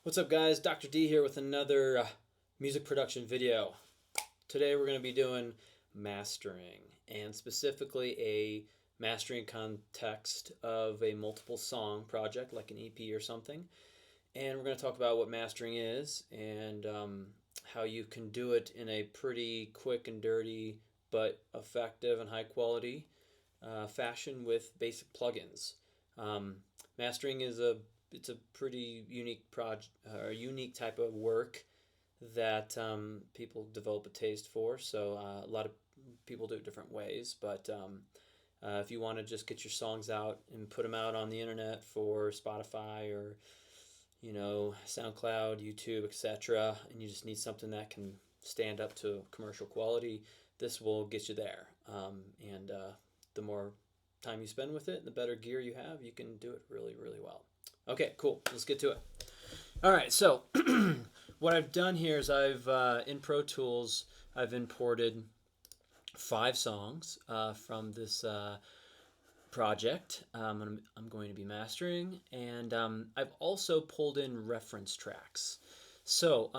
What's up, guys? Dr. D here with another music production video. Today we're going to be doing mastering, and specifically a mastering context of a multiple song project like an EP or something. And we're going to talk about what mastering is and how you can do it in a pretty quick and dirty but effective and high quality fashion with basic plugins. Mastering is it's a pretty unique project, or unique type of work that people develop a taste for. So a lot of people do it different ways, but if you want to just get your songs out and put them out on the internet for Spotify or SoundCloud, YouTube, etc., and you just need something that can stand up to commercial quality, this will get you there. And the more time you spend with it, the better gear you have, you can do it really, really well. Okay, cool. Let's get to it. All right, so what I've done here is I've in Pro Tools I've imported 5 songs from this project I'm going to be mastering, and I've also pulled in reference tracks. So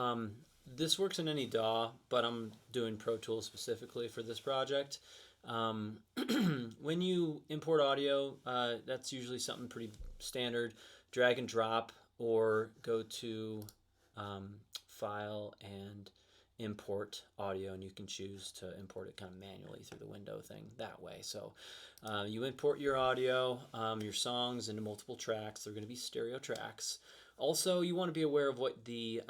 this works in any DAW, but I'm doing Pro Tools specifically for this project. When you import audio, that's usually something pretty standard. Drag and drop, or go to File and Import Audio, and you can choose to import it kind of manually through the window thing that way. So you import your audio, your songs into multiple tracks. They're going to be stereo tracks. Also, you want to be aware of what the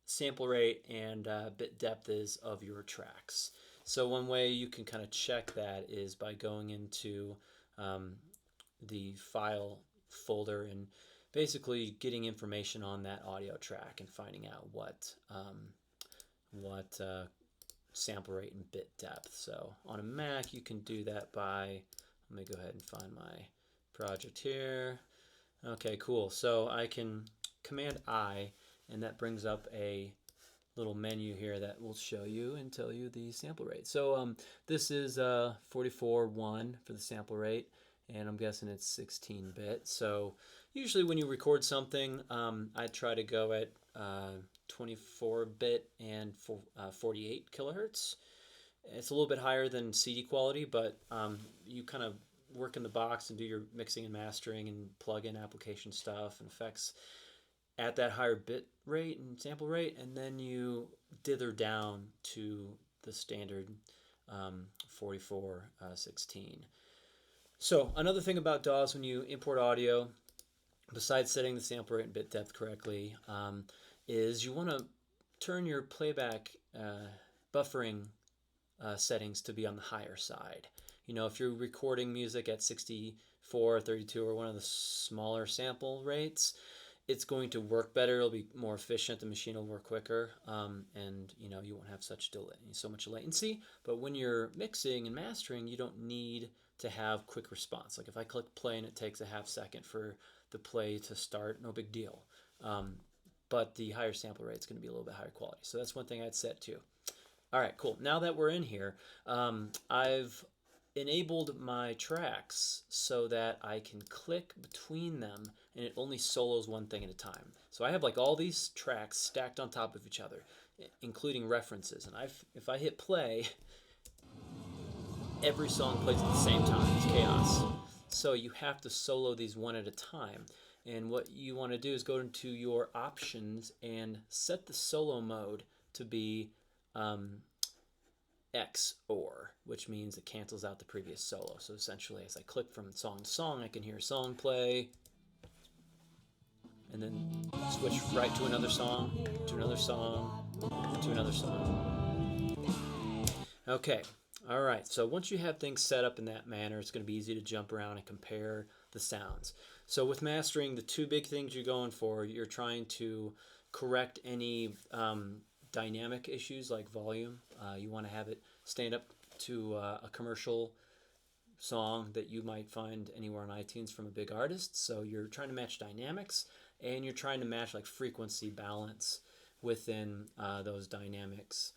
sample rate and bit depth is of your tracks. So one way you can kind of check that is by going into the file folder and basically getting information on that audio track and finding out what sample rate and bit depth. So on a Mac you can do that by, let me go ahead and find my project here. Okay, cool. So I can Command I, and that brings up a little menu here that will show you and tell you the sample rate. So this is 44.1 for the sample rate, and I'm guessing it's 16-bit. So usually when you record something, I try to go at 24-bit and 48 kilohertz. It's a little bit higher than CD quality, but you kind of work in the box and do your mixing and mastering and plug in application stuff and effects at that higher bit rate and sample rate, and then you dither down to the standard 44:16. So another thing about DAWs when you import audio, besides setting the sample rate and bit depth correctly, is you want to turn your playback buffering settings to be on the higher side. If you're recording music at 64, 32, or one of the smaller sample rates, it's going to work better. It'll be more efficient. The machine will work quicker, and you won't have so much latency. But when you're mixing and mastering, you don't need to have quick response. Like if I click play and it takes a half second for the play to start, no big deal. But the higher sample rate is going to be a little bit higher quality. So that's one thing I'd set to. All right, cool. Now that we're in here, I've enabled my tracks so that I can click between them and it only solos one thing at a time. So I have like all these tracks stacked on top of each other, including references. And if I hit play, every song plays at the same time. It's chaos. So you have to solo these one at a time. And what you want to do is go into your options and set the solo mode to be XOR, which means it cancels out the previous solo. So essentially, as I click from song to song, I can hear a song play, and then switch right to another song, to another song, to another song. Okay, all right. So once you have things set up in that manner, it's going to be easy to jump around and compare the sounds. So with mastering, the two big things you're going for, you're trying to correct any dynamic issues like volume. You want to have it stand up to a commercial song that you might find anywhere on iTunes from a big artist. So you're trying to match dynamics, and you're trying to match like frequency balance within those dynamics.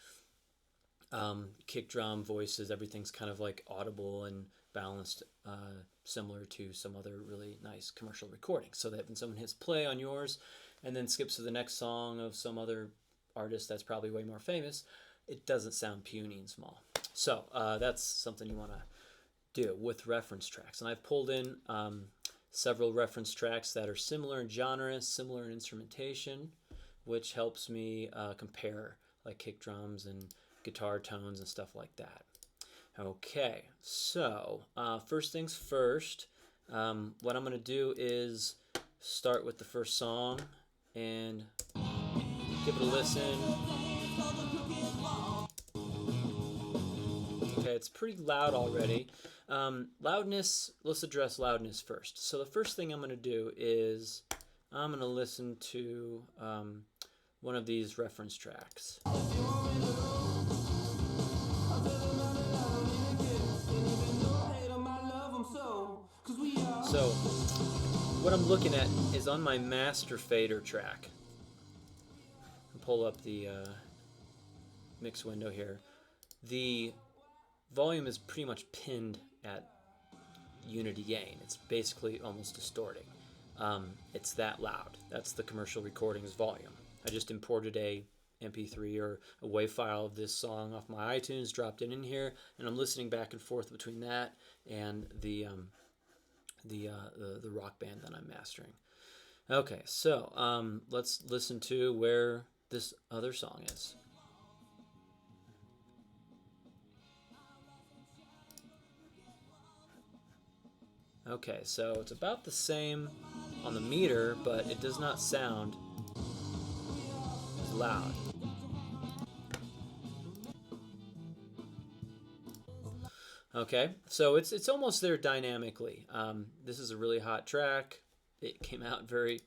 Kick drum, voices, everything's kind of like audible and balanced, similar to some other really nice commercial recordings. So that when someone hits play on yours, and then skips to the next song of some other artist that's probably way more famous, it doesn't sound puny and small. So that's something you want to do with reference tracks. And I've pulled in several reference tracks that are similar in genre, similar in instrumentation, which helps me compare like kick drums and guitar tones and stuff like that. Okay, so first things first, what I'm going to do is start with the first song and give it a listen. Okay, it's pretty loud already. Loudness, let's address loudness first. So the first thing I'm going to do is I'm going to listen to one of these reference tracks. So what I'm looking at is on my master fader track. I'll pull up the mix window here. The volume is pretty much pinned at unity gain. It's basically almost distorting. It's that loud. That's the commercial recording's volume. I just imported a MP3 or a WAV file of this song off my iTunes, dropped it in here, and I'm listening back and forth between that and the rock band that I'm mastering. Okay, so let's listen to where this other song is. Okay, so it's about the same on the meter, but it does not sound as loud. Okay, so it's almost there dynamically. This is a really hot track. It came out very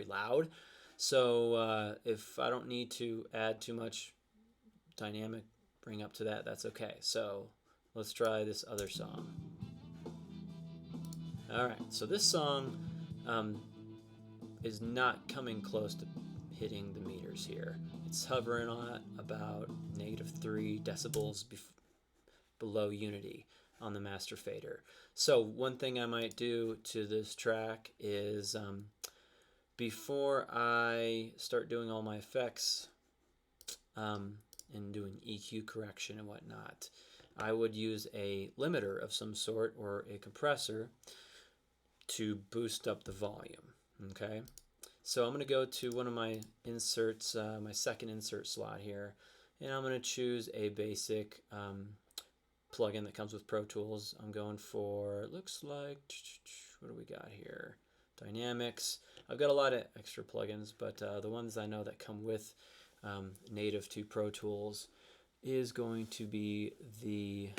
loud. So if I don't need to add too much dynamic bring up to that, that's okay. So let's try this other song. All right, so this song is not coming close to hitting the meters here. It's hovering on about -3 decibels below unity on the master fader. So one thing I might do to this track is before I start doing all my effects and doing EQ correction and whatnot, I would use a limiter of some sort or a compressor to boost up the volume. Okay, so I'm going to go to one of my inserts, my second insert slot here, and I'm going to choose a basic plugin that comes with Pro Tools. I'm going for, it looks like, what do we got here? Dynamics. I've got a lot of extra plugins, but the ones I know that come with native to Pro Tools is going to be the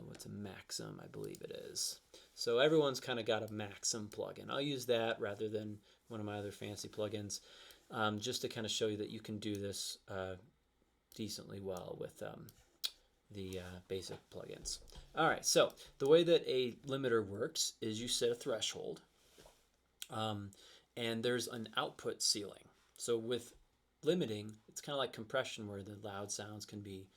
what's a Maxim, I believe it is. So everyone's kind of got a Maxim plugin. I'll use that rather than one of my other fancy plugins, just to kind of show you that you can do this decently well with the basic plugins. All right, so the way that a limiter works is you set a threshold, and there's an output ceiling. So with limiting, it's kind of like compression, where the loud sounds can be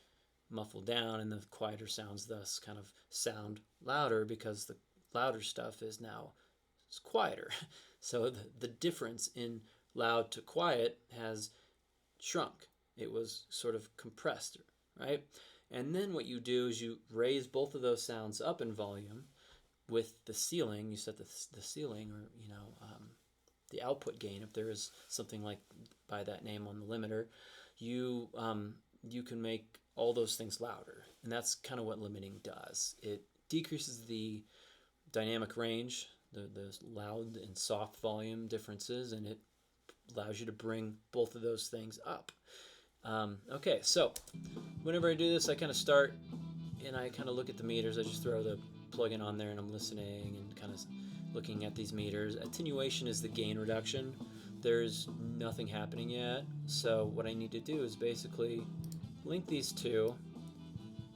muffled down and the quieter sounds thus kind of sound louder because the louder stuff is now quieter. So the difference in loud to quiet has shrunk. It was sort of compressed, right? And then what you do is you raise both of those sounds up in volume with the ceiling. You set the ceiling, or the output gain, if there is something like by that name on the limiter. You can make all those things louder, and that's kind of what limiting does. It decreases the dynamic range, the loud and soft volume differences, and it allows you to bring both of those things up. Okay, so whenever I do this, I kind of start and I kind of look at the meters. I just throw the plugin on there and I'm listening and kind of looking at these meters. Attenuation is the gain reduction. There's nothing happening yet, so what I need to do is basically link these two,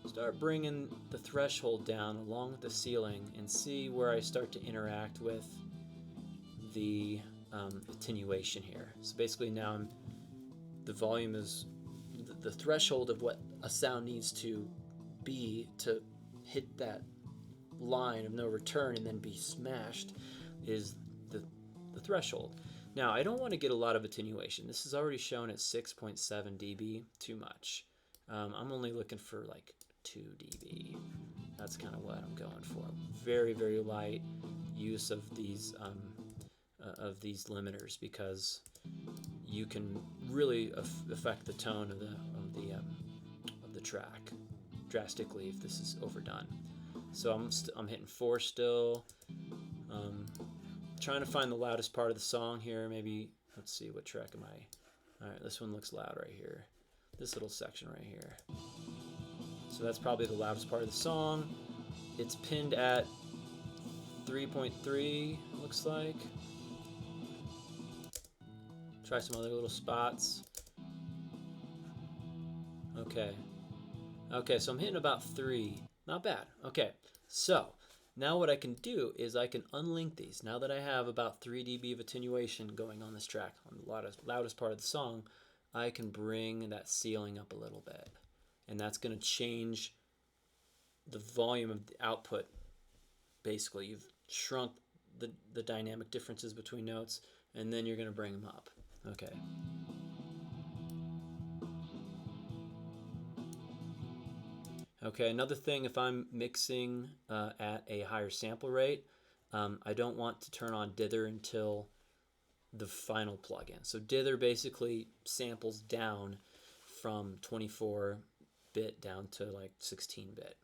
start bringing the threshold down along with the ceiling, and see where I start to interact with the attenuation here. So basically now the volume is the threshold of what a sound needs to be to hit that line of no return and then be smashed is the threshold. Now I don't want to get a lot of attenuation. This is already shown at 6.7 dB, too much. I'm only looking for like 2 dB. That's kind of what I'm going for. Very, very light use of these limiters, because you can really affect the tone of the track drastically if this is overdone. So I'm hitting 4 still. Trying to find the loudest part of the song here. Maybe, let's see, what track am I? All right, this one looks loud right here. This little section right here. So that's probably the loudest part of the song. It's pinned at 3.3, looks like. Try some other little spots. Okay. Okay, so I'm hitting about 3. Not bad. Okay, so now what I can do is I can unlink these. Now that I have about 3 dB of attenuation going on this track, on the loudest part of the song, I can bring that ceiling up a little bit. And that's going to change the volume of the output. Basically, you've shrunk the dynamic differences between notes, and then you're going to bring them up. Okay. Okay, another thing, if I'm mixing at a higher sample rate, I don't want to turn on dither until the final plugin. So dither basically samples down from 24-bit down to like 16-bit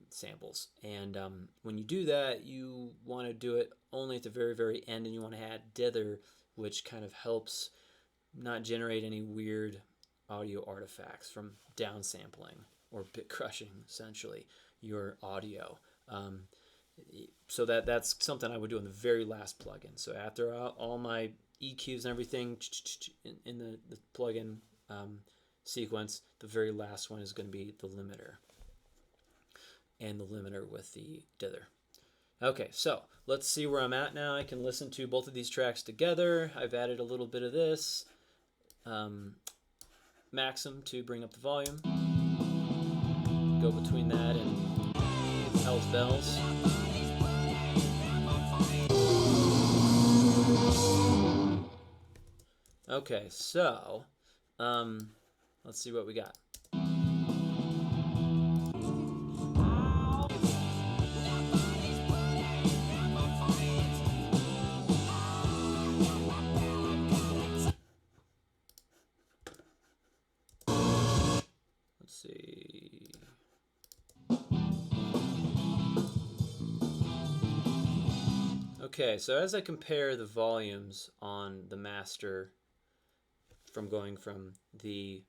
samples. And when you do that, you want to do it only at the very, very end, and you want to add dither, which kind of helps not generate any weird audio artifacts from downsampling or bit crushing, essentially, your audio. So that's something I would do in the very last plugin. So after all my EQs and everything in the plugin sequence, the very last one is going to be the limiter, and the limiter with the dither. Okay, so let's see where I'm at now. I can listen to both of these tracks together. I've added a little bit of this. Maxim to bring up the volume. Go between that and Hell's Bells. Okay, so let's see what we got. Let's see. Okay, so as I compare the volumes on the master, from going from the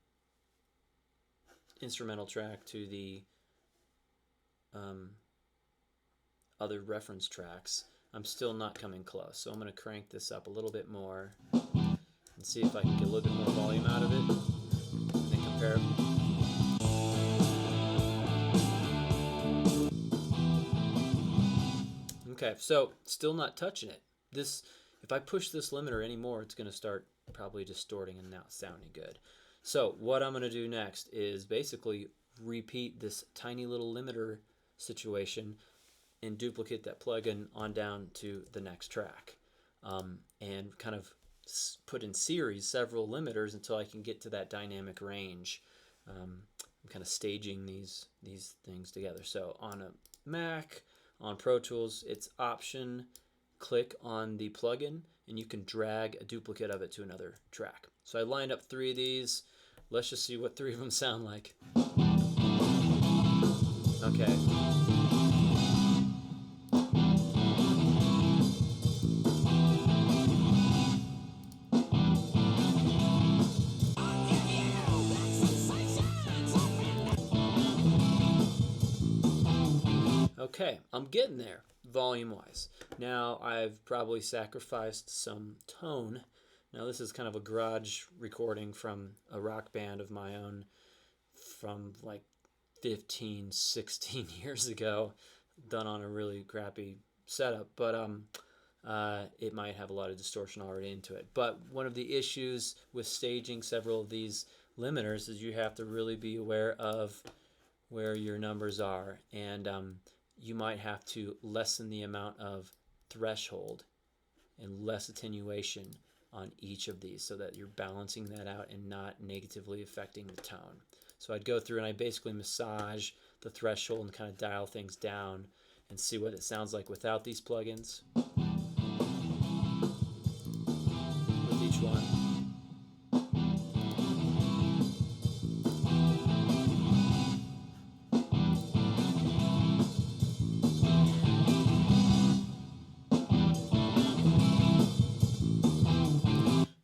instrumental track to the other reference tracks, I'm still not coming close. So I'm going to crank this up a little bit more and see if I can get a little bit more volume out of it, and then compare it. Okay, so still not touching it. If I push this limiter anymore, it's going to start probably distorting and not sounding good. So what I'm going to do next is basically repeat this tiny little limiter situation and duplicate that plugin on down to the next track, and kind of put in series several limiters until I can get to that dynamic range. I'm kind of staging these things together. So on a Mac, on Pro Tools, it's Option, click on the plugin, and you can drag a duplicate of it to another track. So I lined up 3 of these. Let's just see what 3 of them sound like. Okay. Okay, I'm getting there volume-wise. Now I've probably sacrificed some tone. Now this is kind of a garage recording from a rock band of my own from like 15, 16 years ago, done on a really crappy setup, but it might have a lot of distortion already into it. But one of the issues with staging several of these limiters is you have to really be aware of where your numbers are, and you might have to lessen the amount of threshold and less attenuation on each of these so that you're balancing that out and not negatively affecting the tone. So I'd go through and I basically massage the threshold and kind of dial things down and see what it sounds like without these plugins. With each one.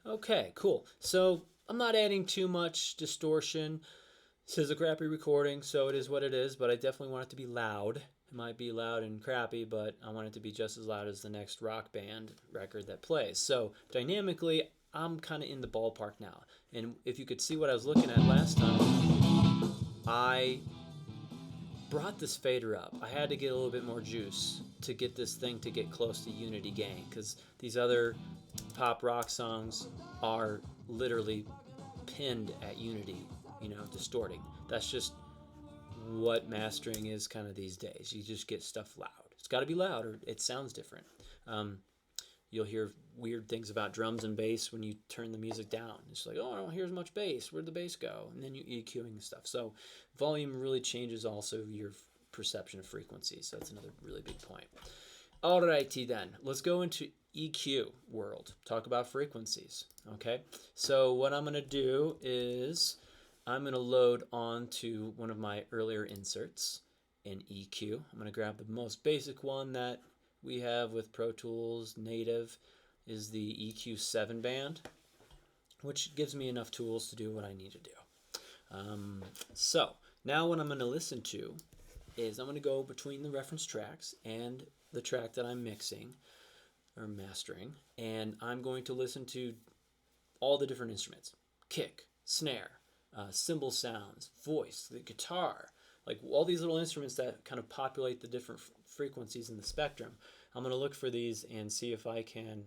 Okay, cool. So I'm not adding too much distortion. This is a crappy recording, so it is what it is, but I definitely want it to be loud. It might be loud and crappy, but I want it to be just as loud as the next rock band record that plays. So dynamically, I'm kind of in the ballpark now. And if you could see what I was looking at last time, I brought this fader up. I had to get a little bit more juice to get this thing to get close to unity gain, because these other pop rock songs are literally pinned at unity, distorting. That's just what mastering is kind of these days. You just get stuff loud. It's got to be loud or it sounds different. You'll hear weird things about drums and bass when you turn the music down. It's like, oh, I don't hear as much bass. Where'd the bass go? And then you EQing and stuff. So volume really changes also your perception of frequency. So that's another really big point. Alrighty then, let's go into EQ world. Talk about frequencies. Okay, so what I'm going to do is I'm going to load onto one of my earlier inserts in EQ. I'm going to grab the most basic one that we have with Pro Tools native is the EQ7 band, which gives me enough tools to do what I need to do. So now what I'm going to listen to is I'm going to go between the reference tracks and the track that I'm mixing or mastering, and I'm going to listen to all the different instruments: kick, snare, cymbal sounds, voice, the guitar, like all these little instruments that kind of populate the different frequencies in the spectrum. I'm going to look for these and see if I can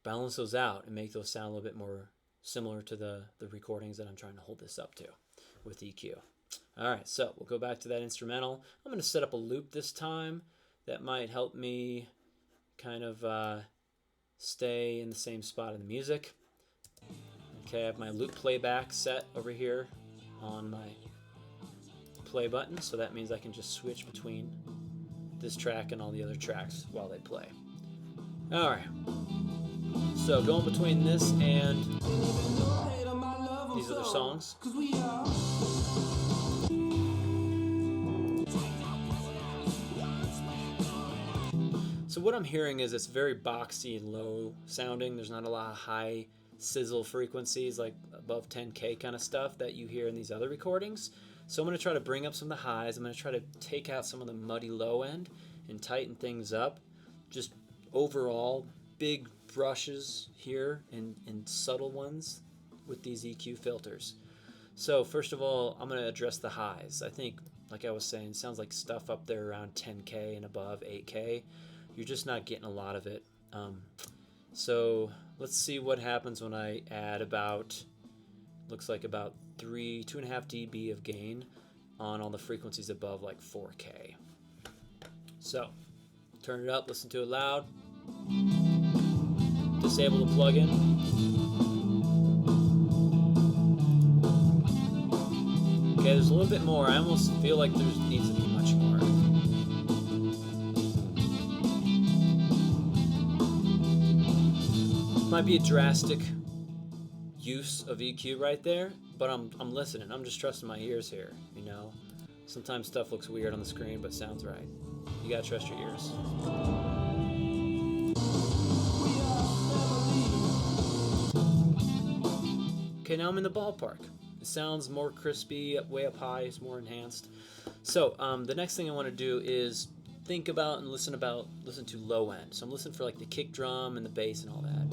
balance those out and make those sound a little bit more similar to the recordings that I'm trying to hold this up to with EQ. All right, so we'll go back to that instrumental. I'm going to set up a loop this time. That might help me kind of stay in the same spot in the music. Okay, I have my loop playback set over here on my play button, so that means I can just switch between this track and all the other tracks while they play. All right, so going between this and these other songs. So what I'm hearing is it's very boxy and low sounding. There's not a lot of high sizzle frequencies like above 10K kind of stuff that you hear in these other recordings. So I'm going to try to bring up some of the highs. I'm going to try to take out some of the muddy low end and tighten things up. Just overall big brushes here and subtle ones with these EQ filters. So first of all, I'm going to address the highs. I think, like I was saying, it sounds like stuff up there around 10K and above 8K. You're just not getting a lot of it. So let's see what happens when I add about, looks like about 2.5 dB of gain on all the frequencies above like 4K. So turn it up, listen to it loud, disable the plugin. Okay, there's a little bit more. I almost feel like there needs to be much more. Might be a drastic use of EQ right there, but I'm listening. I'm just trusting my ears here, Sometimes stuff looks weird on the screen, but sounds right. You gotta trust your ears. Okay, now I'm in the ballpark. It sounds more crispy, way up high, it's more enhanced. So the next thing I want to do is think about and listen to low end. So I'm listening for like the kick drum and the bass and all that.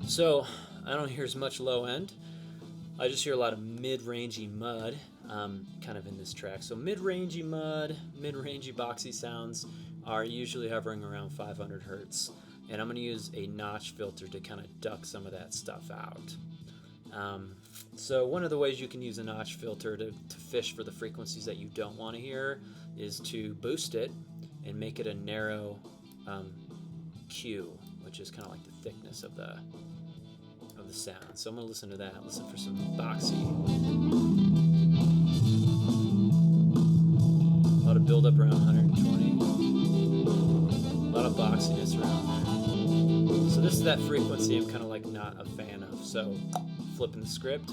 So I don't hear as much low end. I just hear a lot of mid-rangey mud kind of in this track. So mid-rangey mud, mid-rangey boxy sounds are usually hovering around 500 hertz. and I'm going to use a notch filter to kind of duck some of that stuff out. So one of the ways you can use a notch filter to fish for the frequencies that you don't want to hear is to boost it and make it a narrow Q, which is kind of like the thickness of the sound. So I'm going to listen to that, listen for some boxy. A lot of build up around 120. A lot of boxiness around there. So this is that frequency I'm kind of like not a fan of. So flipping the script,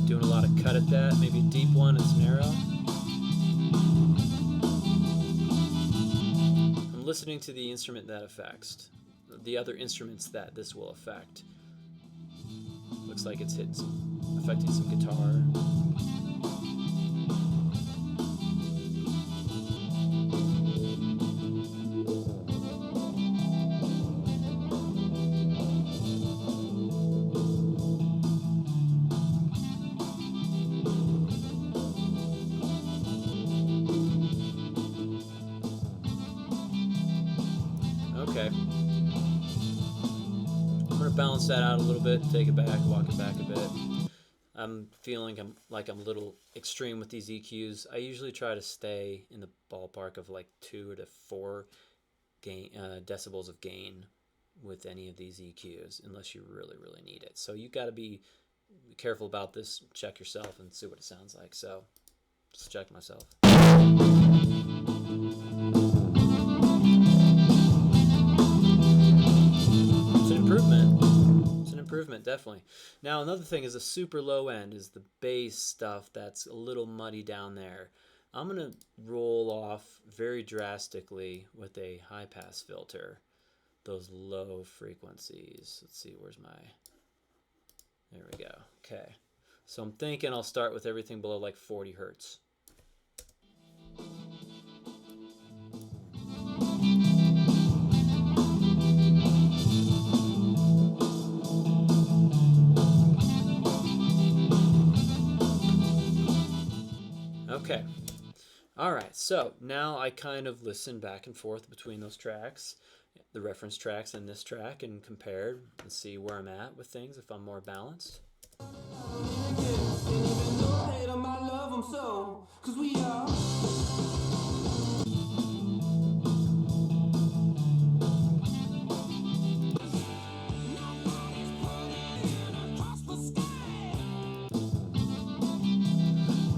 doing a lot of cut at that, maybe a deep one, it's narrow. I'm listening to the instrument that affects, the other instruments that this will affect. Looks like it's affecting some guitar. Okay. I'm going to balance that out a little bit, take it back, walk it back a bit. I'm feeling like I'm a little extreme with these EQs. I usually try to stay in the ballpark of like 2 to 4 decibels of gain with any of these EQs, unless you really, really need it. So you got to be careful about this. Check yourself and see what it sounds like. So just check myself. It's an improvement. It's an improvement, definitely. Now another thing is the super low end is the bass stuff that's a little muddy down there. I'm going to roll off very drastically with a high pass filter those low frequencies. Let's see, where's my... There we go. Okay. So I'm thinking I'll start with everything below like 40 hertz. Okay. All right. So now I kind of listen back and forth between those tracks, the reference tracks and this track, and compare and see where I'm at with things, if I'm more balanced.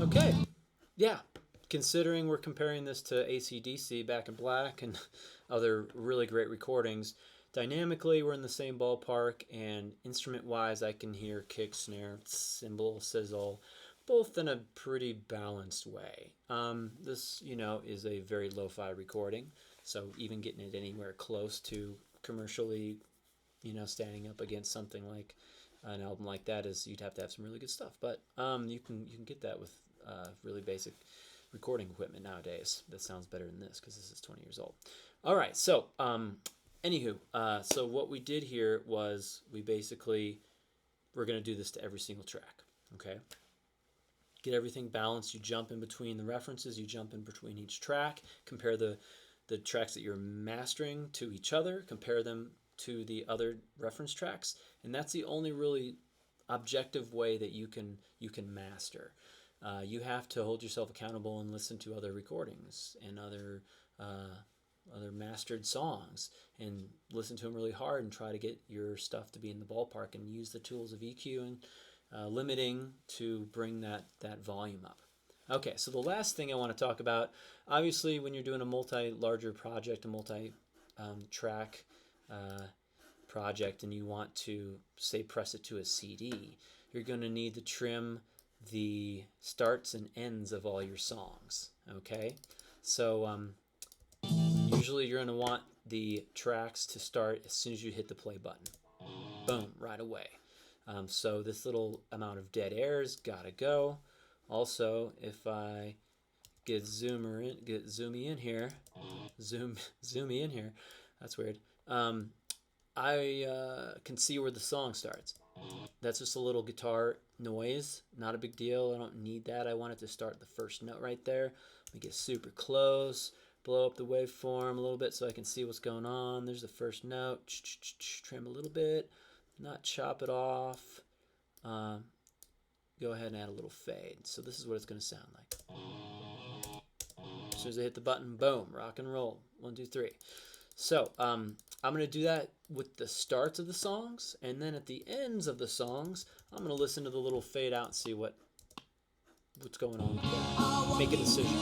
Okay. Yeah. Considering we're comparing this to AC/DC, Back in Black, and other really great recordings, dynamically we're in the same ballpark, and instrument-wise I can hear kick, snare, cymbal, sizzle, both in a pretty balanced way. This, is a very lo-fi recording, so even getting it anywhere close to commercially, standing up against something like an album like that is, you'd have to have some really good stuff. But you can get that with really basic recording equipment nowadays. That sounds better than this because this is 20 years old. All right, so anywho, so what we did here was we're going to do this to every single track, okay? Get everything balanced. You jump in between the references, you jump in between each track, compare the tracks that you're mastering to each other, compare them to the other reference tracks, and that's the only really objective way that you can master. You have to hold yourself accountable and listen to other recordings and other mastered songs and listen to them really hard and try to get your stuff to be in the ballpark and use the tools of EQ and limiting to bring that volume up. Okay, so the last thing I want to talk about, obviously when you're doing a larger project, a multi-track project, and you want to, say, press it to a CD, you're going to need to trim the starts and ends of all your songs, okay? So usually you're going to want the tracks to start as soon as you hit the play button. Boom, right away. So this little amount of dead air's got to go. Also, if I get zoomy in here, that's weird. I can see where the song starts. That's just a little guitar noise, not a big deal. I don't need that. I want it to start the first note right there. Let me get super close. blow up the waveform a little bit so I can see what's going on. There's the first note. Trim a little bit, not chop it off. Go ahead and add a little fade. So this is what it's going to sound like. As soon as I hit the button, boom, rock and roll. 1, 2, 3. So I'm going to do that with the starts of the songs, and then at the ends of the songs, I'm going to listen to the little fade out and see what's going on with that. Make a decision.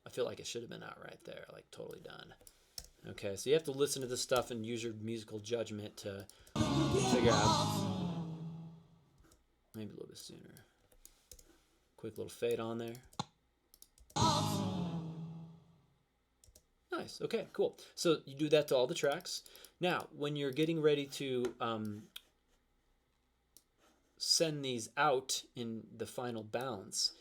I feel like it should have been out right there, like totally done. Okay, so you have to listen to this stuff and use your musical judgment to figure out. Maybe a little bit sooner. Quick little fade on there. Nice. Okay, cool. So you do that to all the tracks. Now, when you're getting ready to send these out in the final bounce,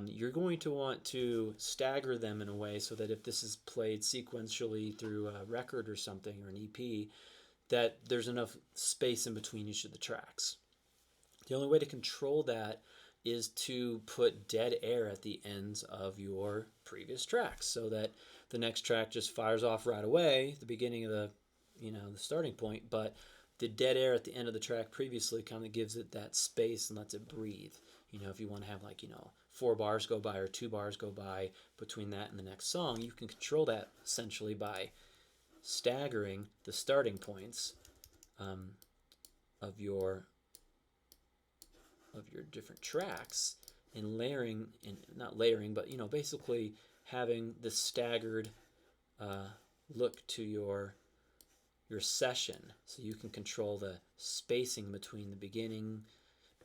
you're going to want to stagger them in a way so that if this is played sequentially through a record or something, or an EP, that there's enough space in between each of the tracks. The only way to control that is to put dead air at the ends of your previous tracks so that the next track just fires off right away at the beginning of the starting point, but the dead air at the end of the track previously kind of gives it that space and lets it breathe. If you want to have 4 bars go by or 2 bars go by between that and the next song, you can control that essentially by staggering the starting points of your different tracks and layering, and not layering, but basically having the staggered look to your session, so you can control the spacing between the beginning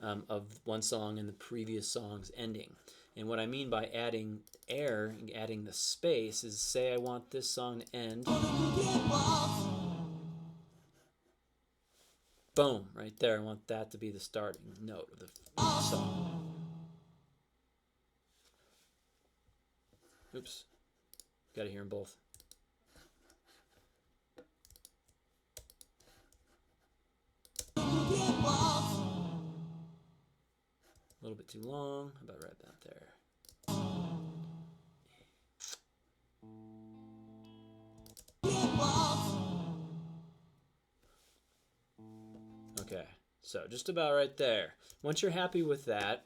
of one song and the previous song's ending. And what I mean by adding air, adding the space, is say I want this song to end. Boom, right there. I want that to be the starting note of the song. Oops. Got to hear them both. A little bit too long. How about right about there? Okay, so just about right there. Once you're happy with that,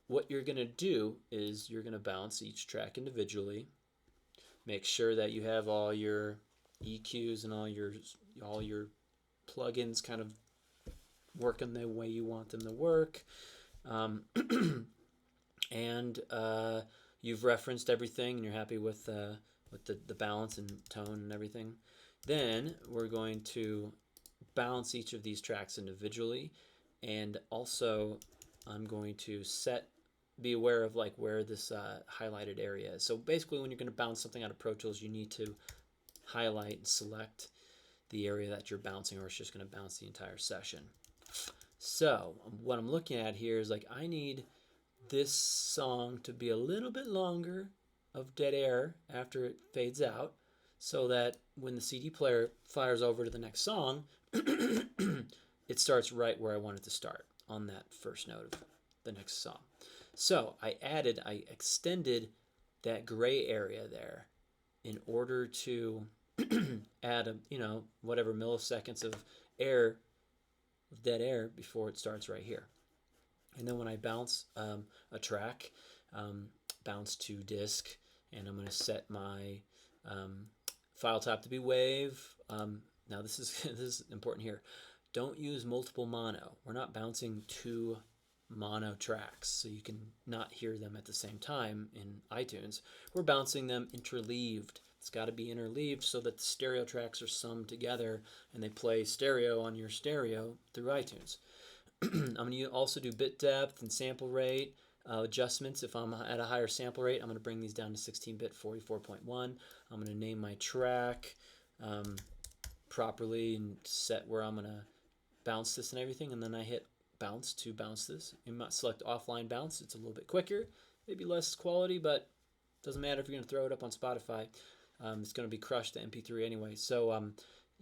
what you're going to do is you're going to bounce each track individually. Make sure that you have all your EQs and all your plugins kind of working the way you want them to work. And you've referenced everything and you're happy with the balance and tone and everything. Then we're going to balance each of these tracks individually, and also I'm going to be aware of where this highlighted area is. So basically when you're going to bounce something out of Pro Tools, you need to highlight and select the area that you're bouncing, or it's just going to bounce the entire session. So what I'm looking at here is I need this song to be a little bit longer of dead air after it fades out, so that when the CD player fires over to the next song, it starts right where I want it to start, on that first note of the next song. So I extended that gray area there in order to add whatever milliseconds of dead air before it starts right here. And then when I bounce a track, bounce to disk, and I'm going to set my file type to be wave. Now this is important here. Don't use multiple mono. We're not bouncing 2 mono tracks, so you can not hear them at the same time in iTunes. We're bouncing them interleaved. It's got to be interleaved so that the stereo tracks are summed together and they play stereo on your stereo through iTunes. I'm going to also do bit depth and sample rate adjustments. If I'm at a higher sample rate, I'm going to bring these down to 16-bit 44.1. I'm going to name my track properly and set where I'm going to bounce this and everything, and then I hit bounce to bounce this. You might select offline bounce. It's a little bit quicker, maybe less quality, but doesn't matter if you're going to throw it up on Spotify. It's going to be crushed to MP3 anyway. So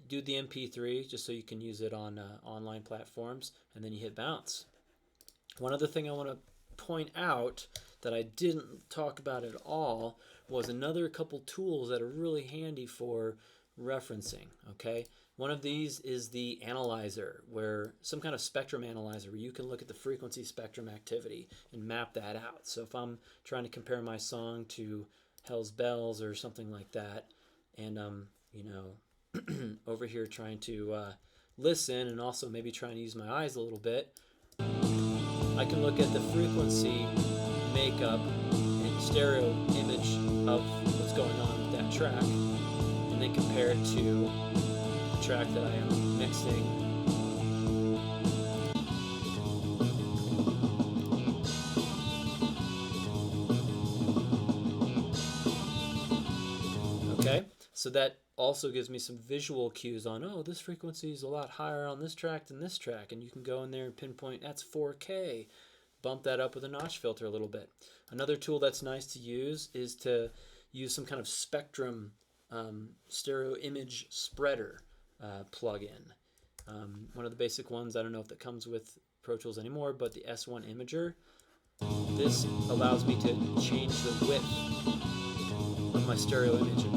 do the MP3 just so you can use it on online platforms, and then you hit bounce. One other thing I want to point out that I didn't talk about at all was another couple tools that are really handy for referencing. Okay, one of these is the analyzer, where some kind of spectrum analyzer where you can look at the frequency spectrum activity and map that out. So if I'm trying to compare my song to Hell's Bells or something like that, and you know, over here trying to listen and also maybe trying to use my eyes a little bit, I can look at the frequency makeup and stereo image of what's going on with that track, and then compare it to the track that I am mixing. Okay, so that also gives me some visual cues on, oh, this frequency is a lot higher on this track than this track, and you can go in there and pinpoint that's 4K. Bump that up with a notch filter a little bit. Another tool that's nice to use is to use some kind of spectrum stereo image spreader plugin. One of the basic ones, I don't know if that comes with Pro Tools anymore, but the S1 Imager. This allows me to change the width of my stereo image and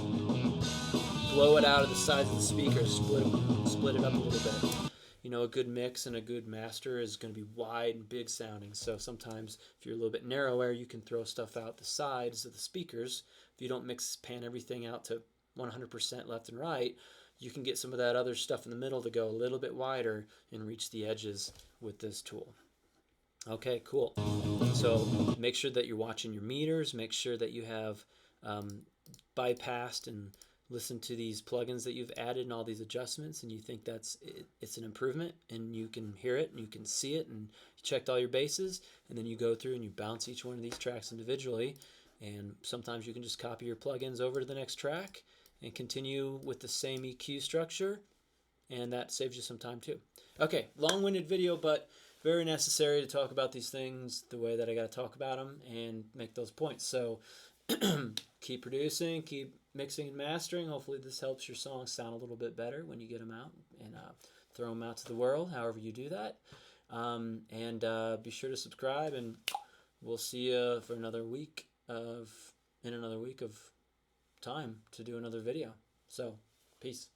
blow it out of the sides of the speaker, split it up a little bit. You know, a good mix and a good master is going to be wide and big sounding. So sometimes if you're a little bit narrower, you can throw stuff out the sides of the speakers. If you don't pan everything out to 100% left and right, you can get some of that other stuff in the middle to go a little bit wider and reach the edges with this tool. Okay, cool. So make sure that you're watching your meters. Make sure that you have bypassed and listen to these plugins that you've added and all these adjustments, and you think it's an improvement, and you can hear it and you can see it, and you checked all your bases, and then you go through and you bounce each one of these tracks individually, and sometimes you can just copy your plugins over to the next track and continue with the same EQ structure, and that saves you some time too. Okay, long-winded video, but very necessary to talk about these things the way that I got to talk about them and make those points. So keep producing, keep mixing and mastering. Hopefully this helps your songs sound a little bit better when you get them out and throw them out to the world, however you do that. And be sure to subscribe, and we'll see you for another week of time to do another video. So, peace.